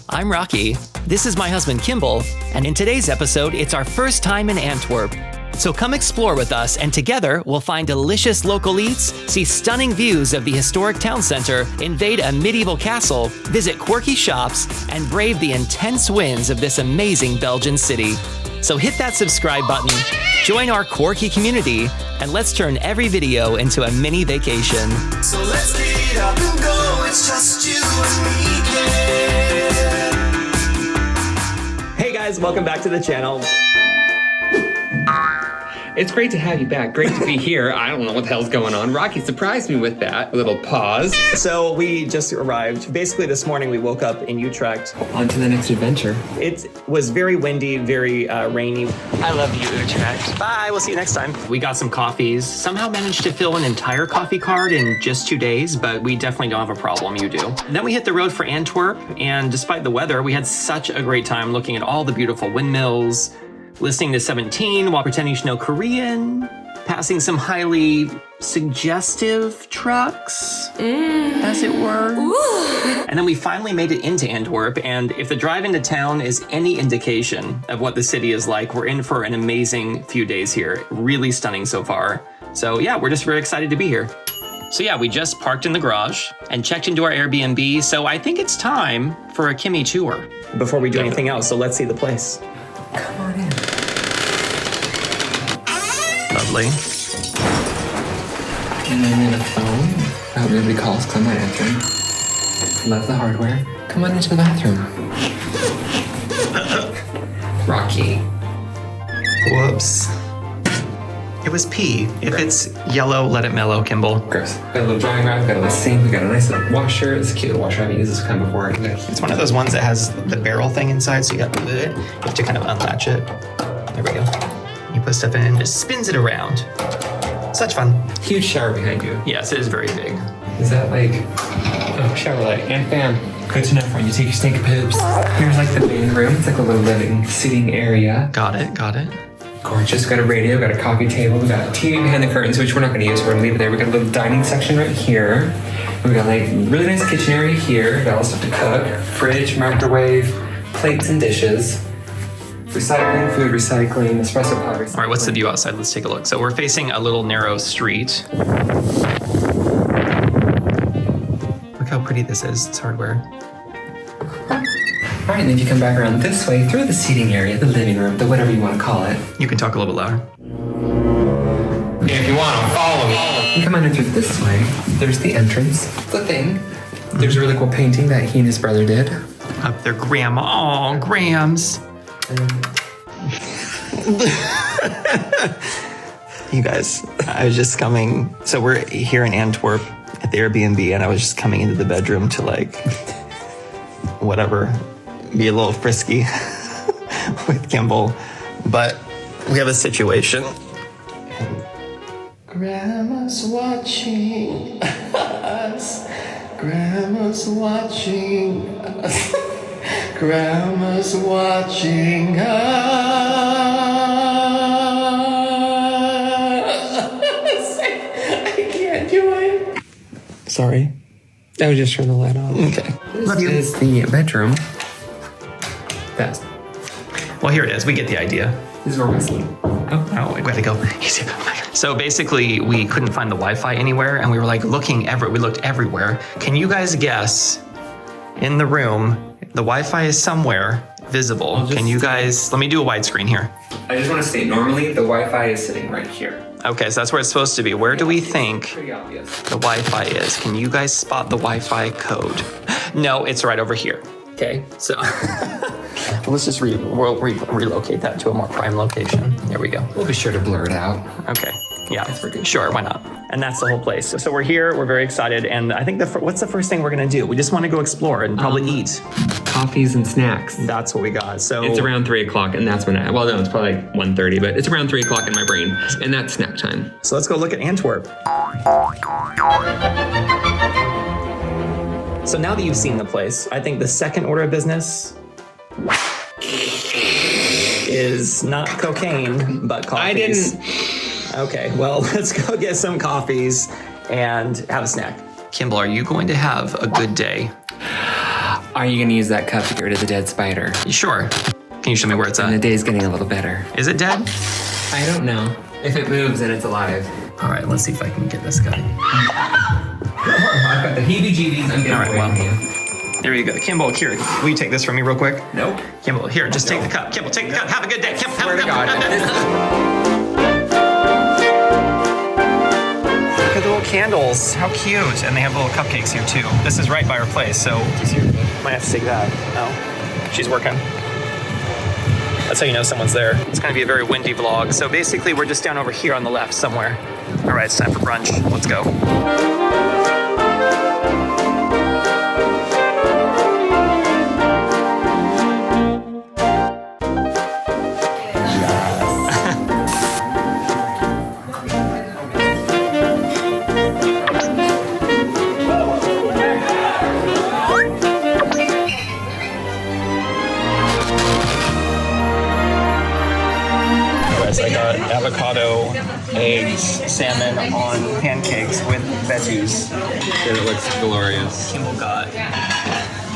I'm Rocky. This is my husband Kimball, and in today's episode, it's our first time in Antwerp. So come explore with us, and together we'll find delicious local eats, see stunning views of the historic town center, invade a medieval castle, visit quirky shops, and brave the intense winds of this amazing Belgian city. So hit that subscribe button, join our quirky community, and let's turn every video into a mini vacation. So let's get up and go, it's just you and me, Hey guys, welcome back to the channel. It's great to have you back. Great to be here. I don't know what the hell's going on. Rocky surprised me with that little pause. So we just arrived. Basically this morning we woke up in Utrecht. On to the next adventure. It was very windy, very rainy. I love you, Utrecht. Bye, we'll see you next time. We got some coffees. Somehow managed to fill an entire coffee cart in just 2 days, but we definitely don't have a problem, you do. Then we hit the road for Antwerp, and despite the weather, we had such a great time looking at all the beautiful windmills, listening to 17 while pretending to know Korean, passing some highly suggestive trucks, as it were. Ooh. And then we finally made it into Antwerp, and if the drive into town is any indication of what the city is like, we're in for an amazing few days here. Really stunning so far. So yeah, we're just very excited to be here. So yeah, we just parked in the garage and checked into our Airbnb, so I think it's time for a Kimmy tour. Before we do anything else, so let's see the place. Come on in. Lovely. And then a phone. I hope nobody calls because I'm not answering. Love the hardware. Come on into the bathroom. Rocky. Whoops. It was pee. If it's yellow, let it mellow, Kimball. Gross. Got a little drying rack, got a little sink, we got a nice little washer. It's a cute little washer. I haven't used this kind of before. It's one of those ones that has the barrel thing inside, so you have to kind of unlatch it. There we go. You put stuff in and it just spins it around. Such fun. Huge shower behind you. Yes, it is very big. Is that like, oh, shower light and fan. Good to know for when you take your stink poops. Here's like the main room. It's like a little living, sitting area. Got it. Gorgeous. Got a radio, got a coffee table, we got a TV behind the curtains, which we're not going to use, so we're going to leave it there. We got a little dining section right here. We got like really nice kitchen area here. Got all stuff to cook. Fridge, microwave, plates and dishes. Recycling, food recycling, espresso pot recycling. All right, what's the view outside? Let's take a look. So we're facing a little narrow street. Look how pretty this is. It's hardware. All right, and then you come back around this way through the seating area, the living room, the whatever you want to call it. You can talk a little bit louder. If you want to follow me. You come under through this way. There's the entrance, the thing. There's a really cool painting that he and his brother did. Up there, Grandma. Oh, Grams. You guys, I was just coming. So we're here in Antwerp at the Airbnb, and I was just coming into the bedroom to like, whatever, be a little frisky with Kimball. But we have a situation. Grandma's watching us. Grandma's watching us. Grandma's watching us. I can't do it. Sorry. I was just turning the light on. Okay. Love you. This is the bedroom. That's. Well, here it is. We get the idea. This is where we sleep. Oh, we gotta go. Easy. So basically, we couldn't find the Wi-Fi anywhere, and we were like looking we looked everywhere. Can you guys guess? In the room, the Wi-Fi is somewhere visible. Can you guys? Let me do a widescreen here. I just want to state, normally the Wi-Fi is sitting right here. Okay, so that's where it's supposed to be. Where do we think Pretty obvious. the Wi-Fi is? Can you guys spot the Wi-Fi code? No, it's right over here. Okay, so let's just relocate that to a more prime location. There we go. We'll be sure to blur it out. Okay, yeah, sure, why not? And that's the whole place. So we're here, we're very excited, and I think what's the first thing we're gonna do? We just want to go explore and probably eat. Coffees and snacks. That's what we got. So It's around 3 o'clock, and that's when well, no, it's probably like 1:30, but it's around 3 o'clock in my brain, and that's snack time. So let's go look at Antwerp. So now that you've seen the place, I think the second order of business is not cocaine, but coffees. I didn't. Okay, well, let's go get some coffees and have a snack. Kimball, are you going to have a good day? Are you gonna use that cup to get rid of the dead spider? Sure. Can you show me where it's And the at? day's getting a little better. Is it dead? I don't know. If it moves, then it's alive. All right, let's see if I can get this guy. I've got the heebie-jeebies. I'm getting All right, away well. from you. There you go. Kimball, here, will you take this from me real quick? Nope. Kimball, here, just take the cup. Kimball, take the cup. Have a good day. Kimball, have Swear a to good God. Look at the little candles. How cute. And they have little cupcakes here too. This is right by our place, so might have to take that. No, she's working. That's how you know someone's there. It's gonna be a very windy vlog. So basically we're just down over here on the left somewhere. All right, it's time for brunch. Let's go. I got avocado, eggs, salmon on pancakes with veggies. It looks glorious. Kimball got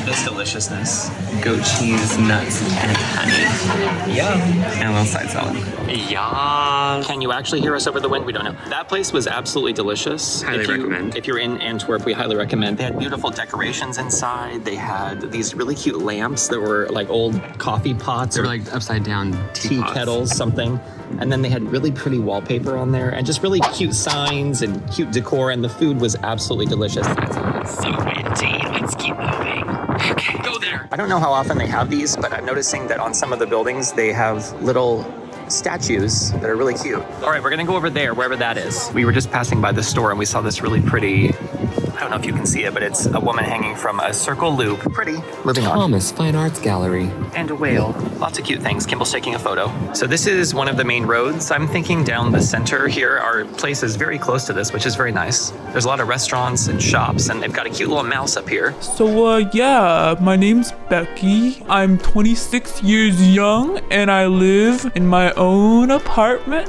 this deliciousness. Goat cheese, nuts, and honey. Yum. And a little side salad. Yeah. Can you actually hear us over the wind? We don't know. That place was absolutely delicious. Highly recommend. If you're in Antwerp, we highly recommend. They had beautiful decorations inside. They had these really cute lamps that were like old coffee pots They or were like upside down tea teapots. kettles, something. And then they had really pretty wallpaper on there and just really cute signs and cute decor. And the food was absolutely delicious. So windy. Let's keep moving. Okay, go there. I don't know how often they have these, but I'm noticing that on some of the buildings, they have little statues that are really cute. All right, we're gonna go over there, wherever that is. We were just passing by the store and we saw this really pretty, I don't know if you can see it, but it's a woman hanging from a circle loop. Pretty. Moving on. Thomas Fine Arts Gallery. And a whale. Lots of cute things. Kimball's taking a photo. So this is one of the main roads. I'm thinking down the center here. Our place is very close to this, which is very nice. There's a lot of restaurants and shops, and they've got a cute little mouse up here. So, yeah, my name's Becky. I'm 26 years young and I live in my own apartment.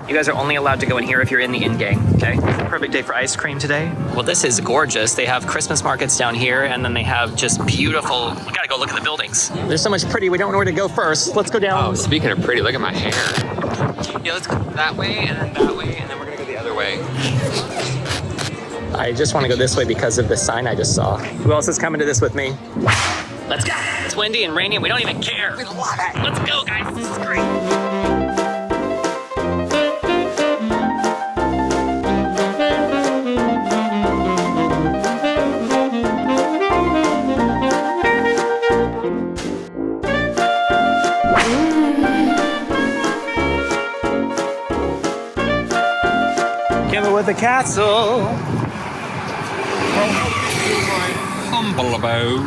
You guys are only allowed to go in here if you're in the in gang, okay? Perfect day for ice cream today. Well, this is gorgeous. They have Christmas markets down here, and then they have just beautiful, we gotta go look at the buildings. There's so much pretty, we don't know where to go first. Let's go down. Oh, speaking of pretty, look at my hair. Yeah, let's go that way, and then that way, and then we're gonna go the other way. I just want to go this way because of the sign I just saw. Who else is coming to this with me? Let's go. It's windy and rainy and we don't even care. We love it. Let's go, guys. This is great. Kimball with the castle. Humble abode.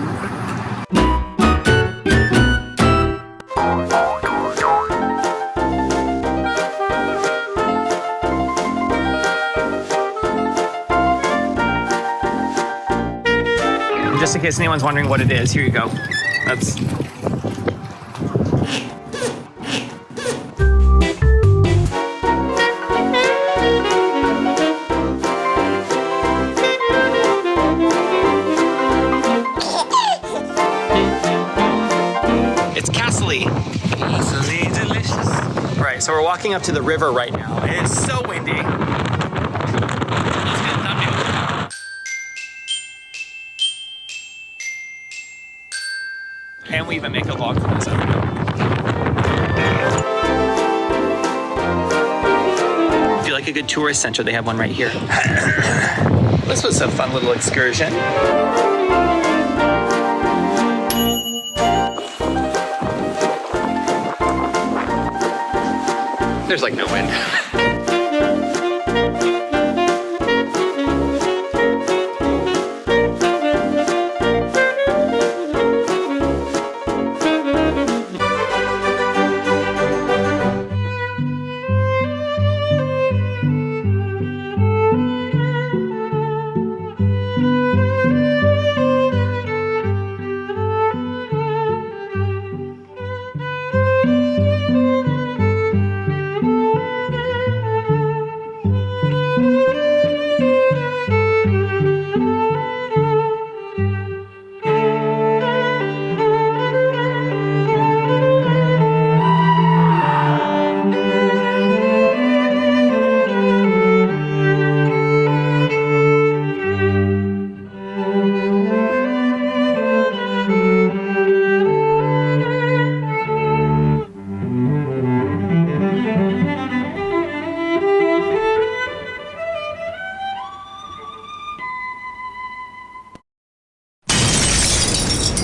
Just in case anyone's wondering what it is, here you go. That's it's Castle-y. Castle-y delicious. All right, so we're walking up to the river right now. It is so windy. Let's get a thumbnail. Can we even make a vlog from this? I don't know. If you like a good tourist center, they have one right here. This was a fun little excursion. There's like no wind.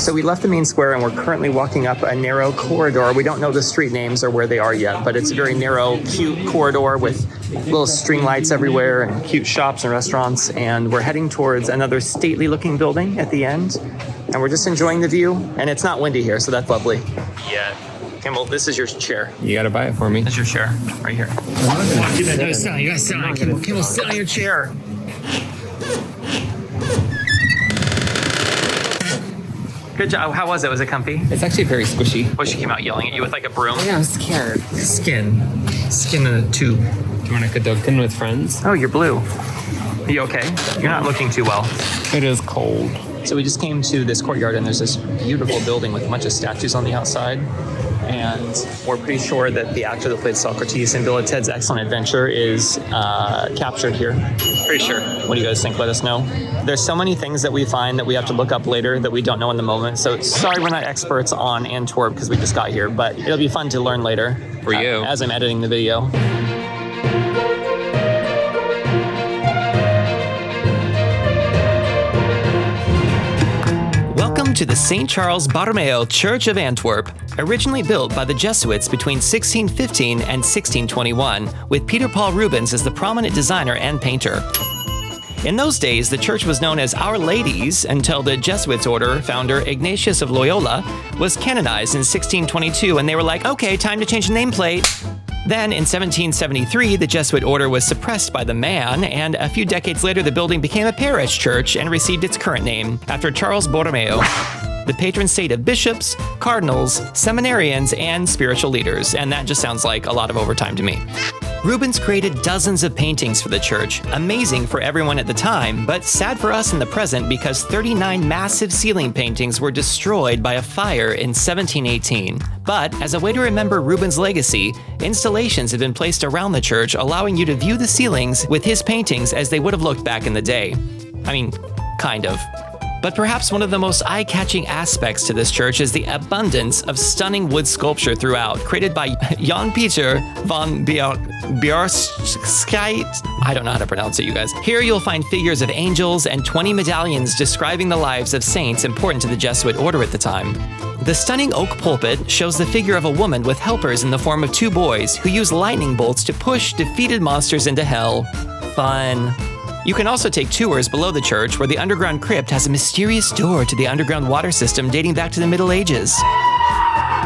So we left the main square and we're currently walking up a narrow corridor. We don't know the street names or where they are yet, but it's a very narrow, cute corridor with little string lights everywhere and cute shops and restaurants. And we're heading towards another stately looking building at the end. And we're just enjoying the view. And it's not windy here, so that's lovely. Yeah. Kimball, this is your chair. You gotta buy it for me. That's your chair, right here. You gotta sit on it. Kimball, sit on your chair. Good job. How was it? Was it comfy? It's actually very squishy. Well, she came out yelling at you with like a broom. Yeah, I'm scared. Skin in a tube. Do you want to Cadogan with friends? Oh, you're blue. Are you okay? You're not looking too well. It is cold. So we just came to this courtyard and there's this beautiful building with a bunch of statues on the outside. And we're pretty sure that the actor that played Socrates in Bill and Ted's Excellent Adventure is captured here. Pretty sure. What do you guys think? Let us know. There's so many things that we find that we have to look up later that we don't know in the moment. So sorry we're not experts on Antwerp because we just got here, but it'll be fun to learn later. For you. As I'm editing the video. Welcome to the St. Charles Borromeo Church of Antwerp, originally built by the Jesuits between 1615 and 1621, with Peter Paul Rubens as the prominent designer and painter. In those days, the church was known as Our Ladies until the Jesuits order founder Ignatius of Loyola was canonized in 1622, and they were like, okay, time to change the nameplate. Then, in 1773, the Jesuit order was suppressed by the man, and a few decades later, the building became a parish church and received its current name after Charles Borromeo, the patron saint of bishops, cardinals, seminarians, and spiritual leaders. And that just sounds like a lot of overtime to me. Rubens created dozens of paintings for the church, amazing for everyone at the time, but sad for us in the present because 39 massive ceiling paintings were destroyed by a fire in 1718. But as a way to remember Rubens' legacy, installations have been placed around the church, allowing you to view the ceilings with his paintings as they would have looked back in the day. I mean, kind of. But perhaps one of the most eye-catching aspects to this church is the abundance of stunning wood sculpture throughout, created by Jan Peter van Bjarskite. I don't know how to pronounce it, you guys. Here you'll find figures of angels and 20 medallions describing the lives of saints important to the Jesuit order at the time. The stunning oak pulpit shows the figure of a woman with helpers in the form of two boys who use lightning bolts to push defeated monsters into hell. Fun. You can also take tours below the church where the underground crypt has a mysterious door to the underground water system dating back to the Middle Ages.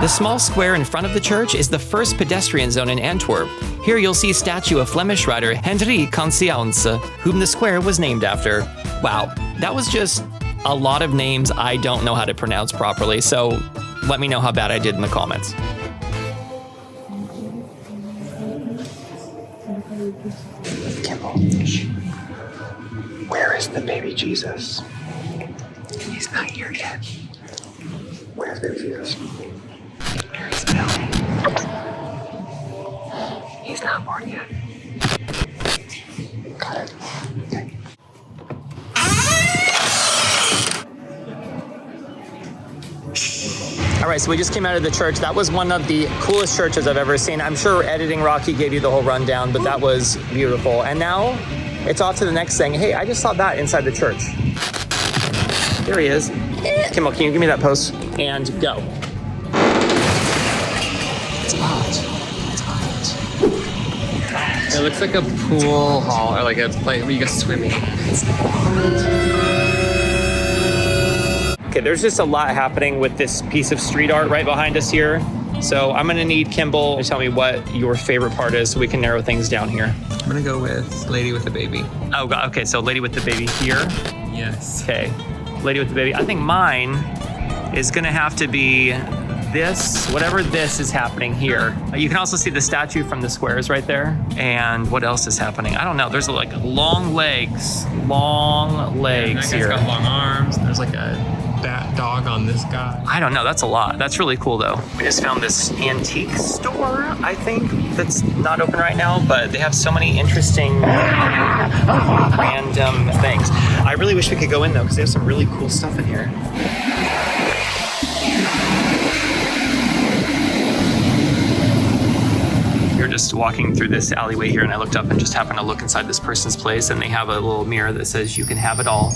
The small square in front of the church is the first pedestrian zone in Antwerp. Here you'll see a statue of Flemish writer Hendrik Conscience, whom the square was named after. Wow, that was just a lot of names I don't know how to pronounce properly, so let me know how bad I did in the comments. Kimball. Where is the baby Jesus? He's not here yet. Where's baby Jesus? Where's Bill? He's not born yet. Got it. Okay. All right, so we just came out of the church. That was one of the coolest churches I've ever seen. I'm sure editing Rocky gave you the whole rundown, but that was beautiful. And now it's off to the next thing. Hey, I just saw that inside the church. There he is. Kimball, can you give me that post? And go. It's hot. It's hot. It looks like a pool hall or like a place where you go swimming. Okay, there's just a lot happening with this piece of street art right behind us here. So I'm gonna need Kimball to tell me what your favorite part is so we can narrow things down here. I'm gonna go with Lady with the Baby. Oh, God. Okay, so Lady with the Baby here. Yes. Okay, Lady with the Baby. I think mine is gonna have to be this, whatever this is happening here. You can also see the statue from the squares right there. And what else is happening? I don't know. There's like long legs here. Got long arms. There's like a bat dog on this guy. I don't know. That's a lot. That's really cool, though. We just found this antique store, I think, that's not open right now, but they have so many interesting random things. I really wish we could go in, though, because they have some really cool stuff in here. We were just walking through this alleyway here, and I looked up and just happened to look inside this person's place, and they have a little mirror that says, "You can have it all."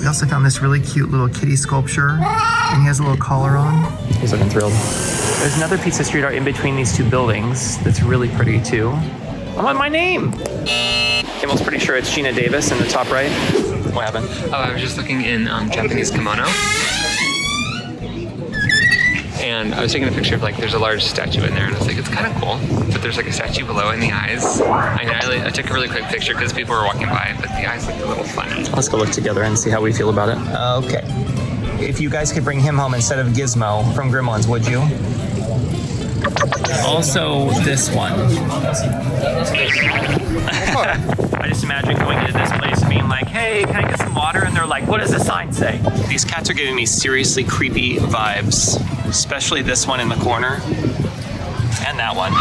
We also found this really cute little kitty sculpture, and he has a little collar on. He's looking thrilled. There's another pizza street art in between these two buildings that's really pretty too. I want my name! Kimmel's pretty sure it's Gina Davis in the top right. What happened? Oh, I was just looking in Japanese kimono. And I was taking a picture of like, there's a large statue in there, and I was like, it's kind of cool. But there's like a statue below in the eyes. I took a really quick picture because people were walking by, but the eyes looked a little funny. Let's go look together and see how we feel about it. Okay. If you guys could bring him home instead of Gizmo from Gremlins, would you? Also, this one. I just imagine going into this place and being like, hey, can I get some water? And they're like, what does the sign say? These cats are giving me seriously creepy vibes, especially this one in the corner and that one.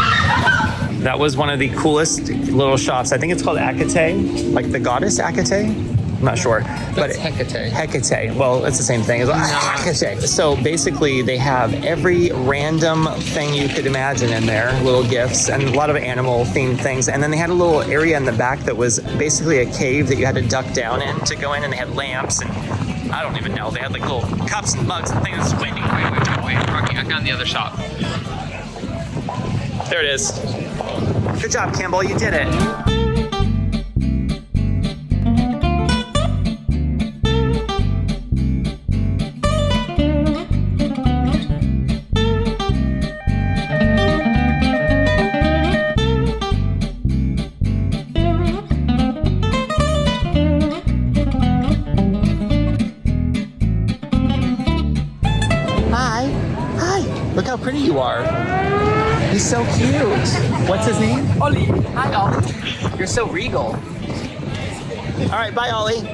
That was one of the coolest little shops. I think it's called Akate, like the goddess Akate. I'm not sure. That's Hecate. Hecate. Well, it's the same thing. It's like, Hecate. So basically, they have every random thing you could imagine in there, little gifts, and a lot of animal-themed things. And then they had a little area in the back that was basically a cave that you had to duck down in to go in, and they had lamps, and I don't even know. They had like little cups and mugs and things. It's windy. Wait, Rocky, I found the other shop. There it is. Good job, Campbell. You did it. Look how pretty you are. He's so cute. What's his name? Ollie. Hi, Ollie. You're so regal. All right, bye, Ollie.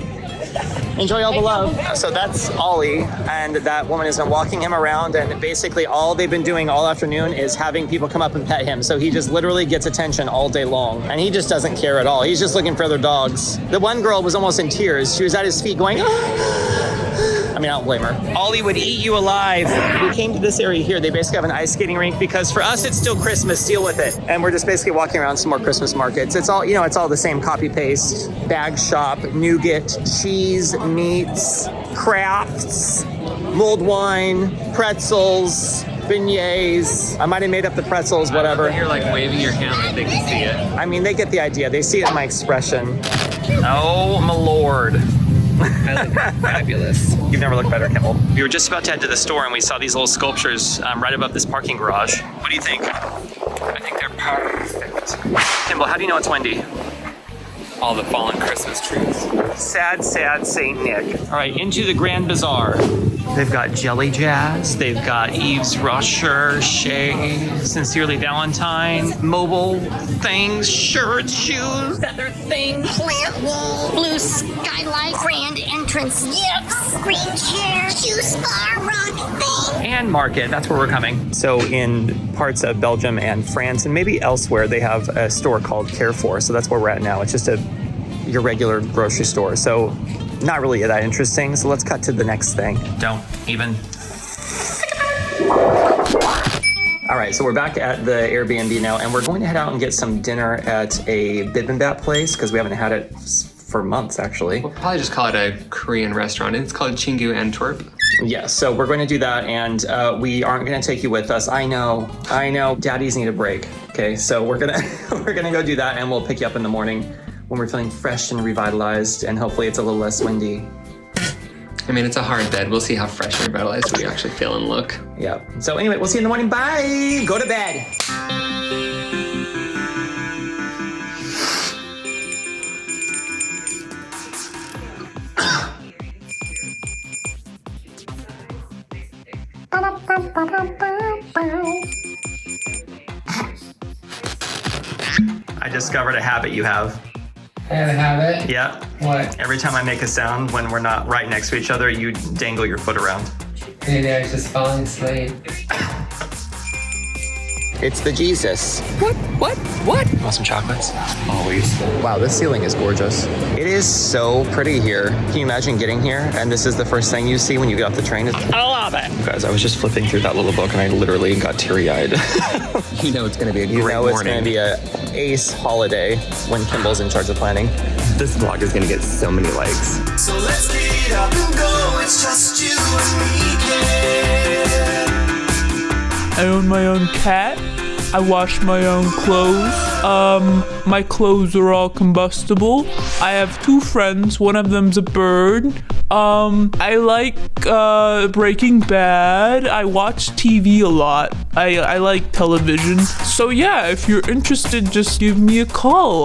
Enjoy all the love. So that's Ollie, and that woman has been walking him around, and basically all they've been doing all afternoon is having people come up and pet him. So he just literally gets attention all day long, and he just doesn't care at all. He's just looking for other dogs. The one girl was almost in tears. She was at his feet going, I mean, I don't blame her. Ollie would eat you alive. We came to this area here. They basically have an ice skating rink because for us, it's still Christmas. Deal with it. And we're just basically walking around some more Christmas markets. It's all, it's all the same copy paste. Bag shop, nougat, cheese, meats, crafts, mulled wine, pretzels, beignets. I might have made up the pretzels, whatever. You're like waving your hand like they can see it. I mean, they get the idea. They see it in my expression. Oh, my Lord. I look fabulous. You've never looked better, Kimball. We were just about to head to the store and we saw these little sculptures right above this parking garage. What do you think? I think they're perfect. Kimball, how do you know it's windy? All the fallen Christmas trees. Sad, sad Saint Nick. All right, into the Grand Bazaar. They've got Jelly Jazz, they've got Eve's Rusher, Shay, Sincerely Valentine, mobile things, shirts, shoes, Feather thing, plant wall, blue skylight, grand entrance, yips, green chair, shoe spa, rock thing. and market. That's where we're coming. So in parts of Belgium and France and maybe elsewhere, they have a store called Carrefour. So that's where we're at now. It's just your regular grocery store. So not really that interesting. So let's cut to the next thing. Don't even. All right, so we're back at the Airbnb now, and we're going to head out and get some dinner at a bibimbap place because we haven't had it for months, actually. We'll probably just call it a Korean restaurant. It's called Chingu Antwerp. Yeah, so we're going to do that, and we aren't going to take you with us. I know. Daddies need a break. Okay, so we're gonna go do that, and we'll pick you up in the morning when we're feeling fresh and revitalized, and hopefully it's a little less windy. I mean, it's a hard bed. We'll see how fresh and revitalized we actually feel and look. Yeah. So anyway, we'll see you in the morning. Bye. Go to bed. I discovered a habit you have. I have a habit? Yeah. What? Every time I make a sound when we're not right next to each other, you dangle your foot around. Maybe I was just falling asleep. It's the Jesus. What? Want some chocolates? Always. Wow, this ceiling is gorgeous. It is so pretty here. Can you imagine getting here and this is the first thing you see when you get off the train? I love it. Guys, I was just flipping through that little book and I literally got teary-eyed. You know it's going to be a great morning. It's going to be a ace holiday when Kimball's in charge of planning. This vlog is going to get so many likes. So let's get up and go. It's just you and me, kid. I own my own cat. I wash my own clothes. My clothes are all combustible. I have 2 friends. One of them's a bird. I like Breaking Bad. I watch TV a lot. I like television. So yeah, if you're interested, just give me a call.